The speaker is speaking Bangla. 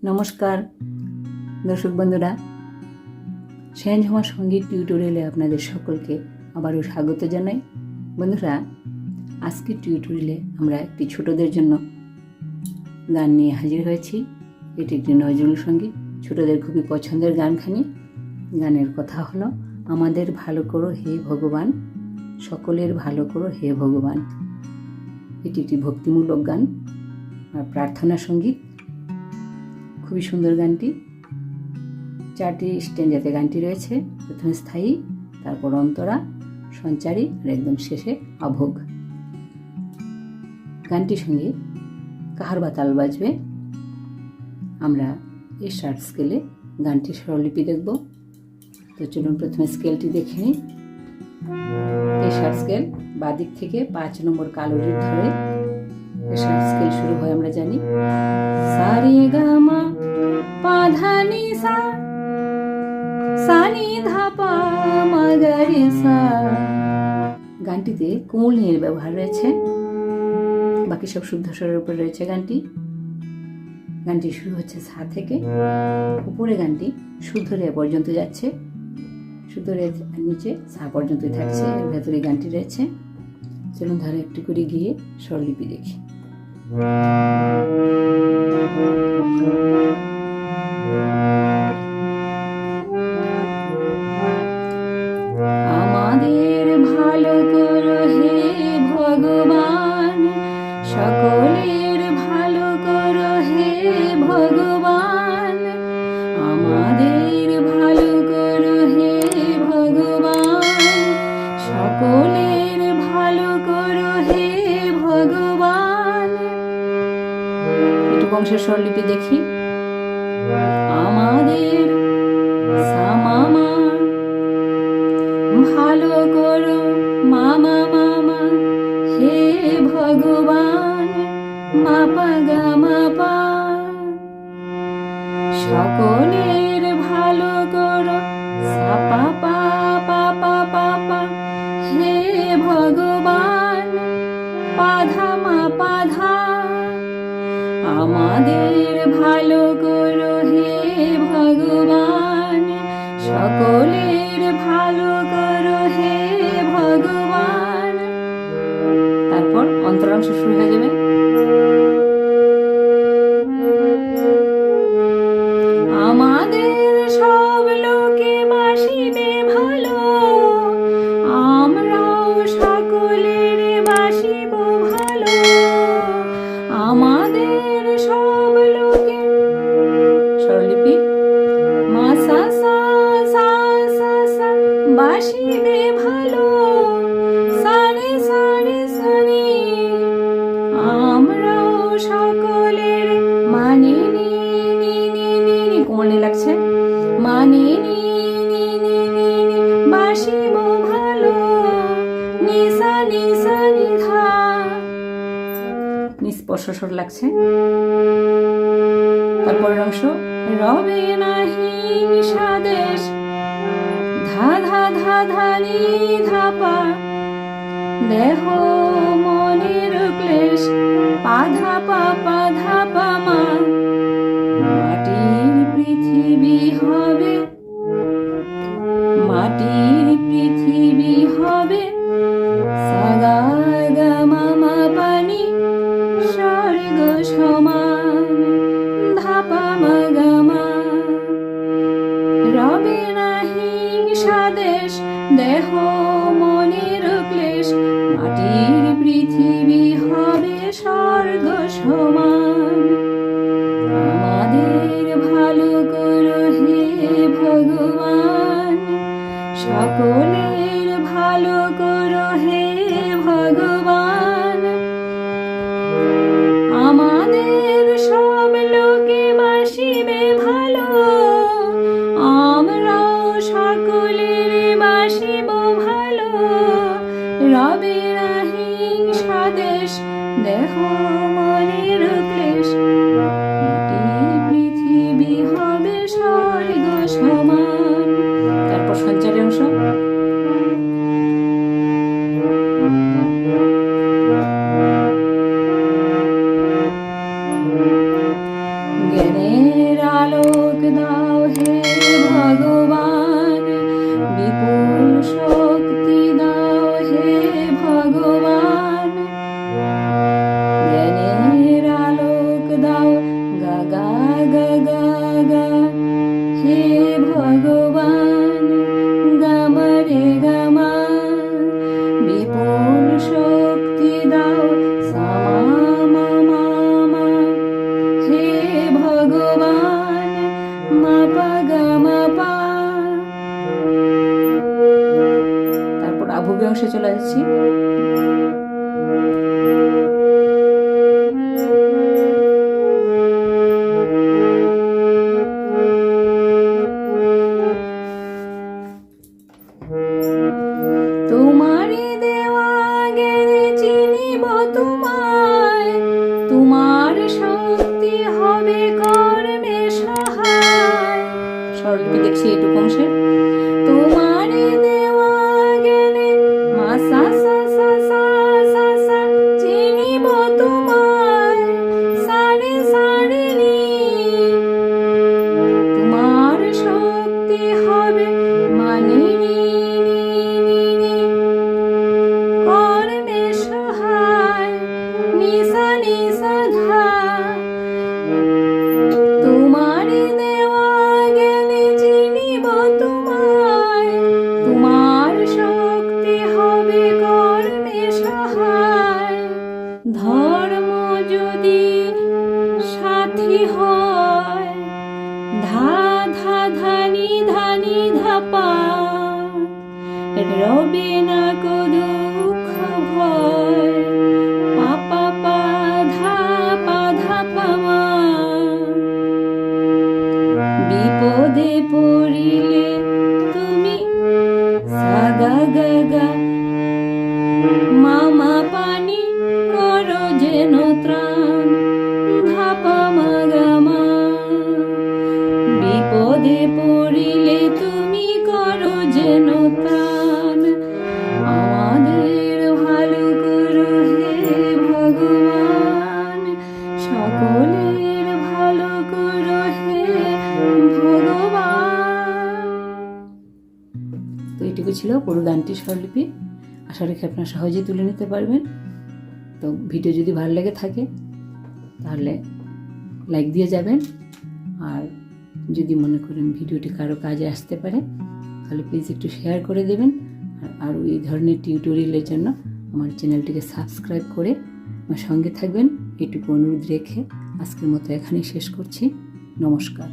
নমস্কার দর্শক বন্ধুরা, সেনঝমা সঙ্গীত টিউটোরিয়ালে আপনাদের সকলকে আবারও স্বাগত জানাই। বন্ধুরা, আজকের টিউটোরিয়ালে আমরা একটি ছোটদের জন্য গান নিয়ে হাজির হয়েছি। এটি একটি নজরুল সঙ্গীত, ছোটদের খুবই পছন্দের গানখানি। গানের কথা হলো, আমাদের ভালো করো হে ভগবান, সকলের ভালো করো হে ভগবান। এটি একটি ভক্তিমূলক গান আর প্রার্থনা সঙ্গীত। খুবই সুন্দর গানটি। 4টি স্ট্যাঞ্জাতে গানটি রয়েছে। প্রথমে স্থায়ী, তারপর অন্তরা, সঞ্চারী আর একদম শেষে আভোগ। গানটির সঙ্গে কাহার বা তাল বাজবে। আমরা এই শার্ট স্কেলে গানটির স্বরলিপি দেখব। তো চলুন প্রথমে স্কেলটি দেখে নিই। এই শার্ট স্কেল বাদিক থেকে 5 নম্বর কালোরির ধরে শার্ট স্কেল শুরু হয়, আমরা জানি। সা রে গা মা পা ধা নি সা, সা নি ধা পা মা গা রে সা। গানটিতে কোমল নীর ব্যবহার রয়েছে, বাকি সব শুদ্ধ স্বরের উপর রয়েছে গানটি। গানটি শুরু হচ্ছে সা থেকে, উপরে গানটি শুদ্ধ রে পর্যন্ত যাচ্ছে, শুদ্ধ রে নিচে সা পর্যন্তই থাকছে, এর ভেতরে গানটি রয়েছে। চলুন ধারে একটু করে গিয়ে স্বরলিপি দেখি। আমাদের ভালো করো হে ভগবান, সকলের ভালো করো হে ভগবান। আমাদের ভালো করো হে ভগবান, সকলের ভালো করো হে ভগবান। একটু বংশের স্বরলিপি দেখি। আমাদের সামামা ভালো করো মামা মামা হে ভগবান, মাপা গা মাপা। সকলের ভালো করো সাপা পা পাপা পাপা হে ভগবান, পাধা মা পাধা। আমাদের ভালো করো হে ভগবান, সকলের ভালো করো হে ভগবান। তারপর অন্তরাংশ শুরু হয়ে যাবে। আমাদের সব লোকে বাসিবে ভালো, আমরাও সকলের বাসিব ভালো। আমাদের সব লোকে, স্বরলিপি মা সা সা সা সা সা, বাসিবে ভালো, সারে সারে সারে। আমরাও সকলের মানে নি নি নি নি নি, কোমল লাগছে, মানে নি নি নি নি নি, বাসিব ভালো, নিসা নিসা নিধা। নিস্পর্শ স্বর লাগছে। তারপরের অংশ রবে নাহি সাদেশ, ধা ধা ধা ধা নি ধা পা। দেহ মনের ক্লেশ, পাধা পা পাধা পা মা। মাটির পৃথিবী হবে, মাটির পৃথিবী হবে, সাগা গা মামা পানি স্বর্গ সমান, ধাপা মা গা মা। রবে নাহি সাদেশ, দেহ মনের ক্লেশ, মাটির পৃথিবী হবে স্বর্গ সমান। আমাদের ভালো করো হে ভগবান, সকলের ভালো করো হে ভগবান। আমাদের সব লোকে বাসিবে ভালো, আমরাও সকলের বাসিব ভালো। রবে নাহি সাদেশ, দেহ মনের ক্লেশ, মাটির পৃথিবী হবে স্বর্গ সমান। তারপর সঞ্চারী অংশ। জ্ঞানের করছি এইটুকু অংশের। তোমারে দেওয়া গেলে মা সা সা সা সা সা সা চিনিব তোমায় সারে সারে নি। তোমার শক্তি হবে মানে নি নি নি নি। কর্ণে সহায় নিসা নিসা ধা। তোমারে দেওয়া গেলে চিনিব তোমায় তোমার শক্তি হবে কর্ণে সহায়। ধর্ম যদি সাথী হয় ধা ধা ধানি ধানি ধাপা। রবে না কো দুঃখ ভয় পা পা পা ধা পা ধা পা মা। বিপদে পড়িলে তুমি সা গা গা গা মামা পানি করো যেন ত্রাণ ধা পা মা গা মা। বিপদে পড়িলে তুমি করো যেন ত্রাণ। আমাদের ভালো করো হে ভগবান সকলের ভালো করো হে ভগবান। তো এটুকু ছিল পুরো গানটির স্বরলিপি। আশা রাখি আপনারা সহজেই তুলে নিতে পারবেন। তো ভিডিও যদি ভালো লেগে থাকে তাহলে লাইক দিয়ে যাবেন, আর যদি মনে করেন ভিডিওটি কারো কাজে আসতে পারে তাহলে প্লিজ একটু শেয়ার করে দেবেন। আর এই ধরনের টিউটোরিয়ালের জন্য আমার চ্যানেলটিকে সাবস্ক্রাইব করে আমার সঙ্গে থাকবেন, এটুকু অনুরোধ রেখে আজকের মতো এখানেই শেষ করছি। নমস্কার।